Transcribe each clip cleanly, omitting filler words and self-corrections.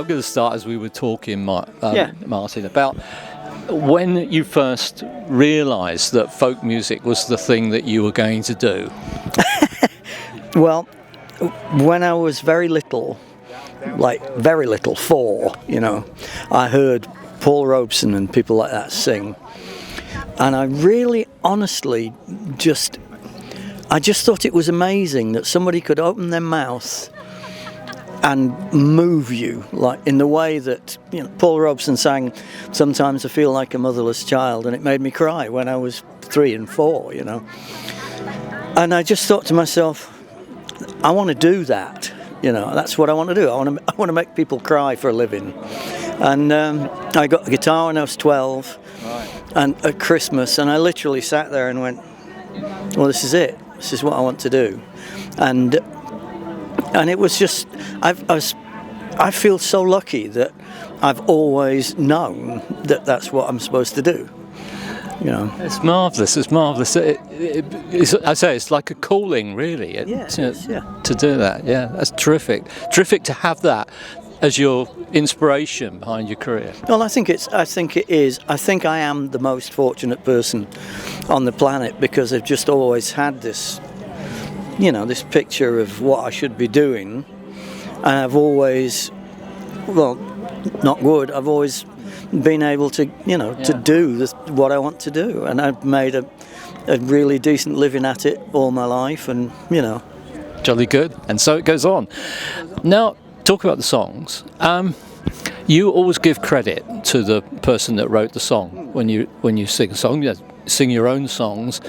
I'm going to start as we were talking, Martin, about when you first realised that folk music was the thing that you were going to do. Well, when I was very little, like very little, 4, I heard Paul Robeson and people like that sing. And I really, honestly, I just thought it was amazing that somebody could open their mouth and move you, like in the way that Paul Robeson sang, "Sometimes I feel like a motherless child," and it made me cry when I was 3 and 4, And I just thought to myself, I want to do that. That's what I want to do. I want to make people cry for a living. And I got the guitar when I was 12, and at Christmas, and I literally sat there and went, well, this is it. This is what I want to do. And it was just, I feel so lucky that I've always known that that's what I'm supposed to do. It's marvellous. It's marvellous. I say it's like a calling, really. To do that. Yeah, that's terrific. Terrific to have that as your inspiration behind your career. Well, I think it is. I think I am the most fortunate person on the planet because I've just always had this, this picture of what I should be doing, and I've always, I've always been able to, to do what I want to do, and I've made a really decent living at it all my life, and Jolly good, and so it goes on. Now, talk about the songs. You always give credit to the person that wrote the song when you sing a song. You sing your own songs,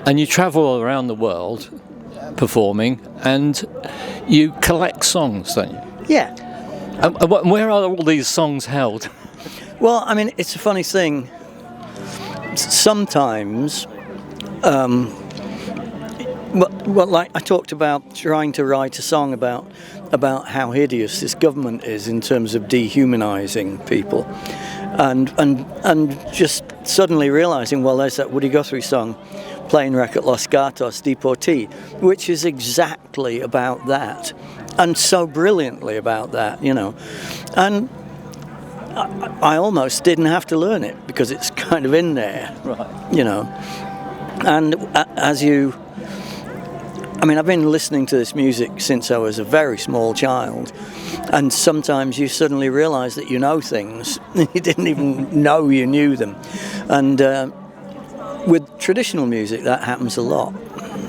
and you travel around the world performing, and you collect songs, don't you? Yeah. And where are all these songs held? Well, I mean, it's a funny thing. Sometimes, like I talked about trying to write a song about how hideous this government is in terms of dehumanising people, and just suddenly realising, well, there's that Woody Guthrie song, Plane Wreck at Los Gatos, Deportee, which is exactly about that, and so brilliantly about that, and I almost didn't have to learn it because it's kind of in there, right? And I've been listening to this music since I was a very small child, and sometimes you suddenly realise that you know things you didn't even know you knew them, and with traditional music that happens a lot,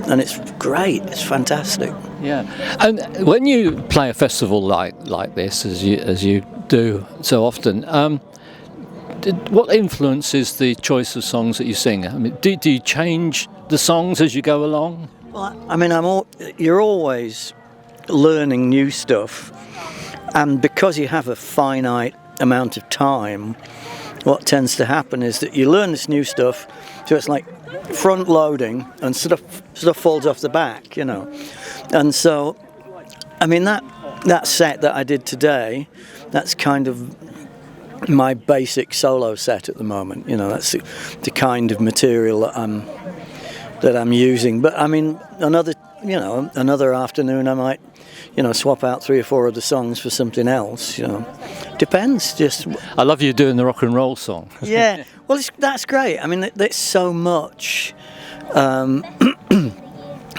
and it's great. It's fantastic. Yeah, and when you play a festival like this, as you do so often, what influences the choice of songs that you sing? I mean, do you change the songs as you go along? Well, I mean, you're always learning new stuff, and because you have a finite amount of time, what tends to happen is that you learn this new stuff, so it's like front loading, and stuff falls off the back, And so, I mean, that set that I did today, that's kind of my basic solo set at the moment. That's the kind of material that I'm using. But I mean, another afternoon I might, swap out 3 or 4 of the songs for something else. Depends. Just. I love you doing the rock and roll song. Yeah. Well, that's great. I mean, there's so much.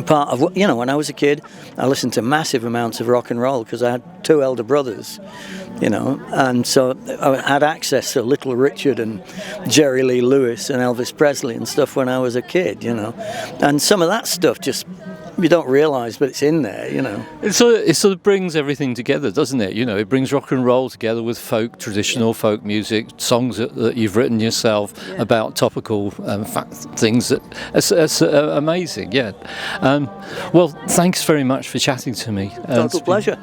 Part of when I was a kid, I listened to massive amounts of rock and roll because I had 2 elder brothers, and so I had access to Little Richard and Jerry Lee Lewis and Elvis Presley and stuff when I was a kid, and some of that stuff just you don't realise, but it's in there, It sort of brings everything together, doesn't it? It brings rock and roll together with traditional folk music, songs that you've written yourself about topical things. That's amazing, yeah. Well, thanks very much for chatting to me. Total pleasure.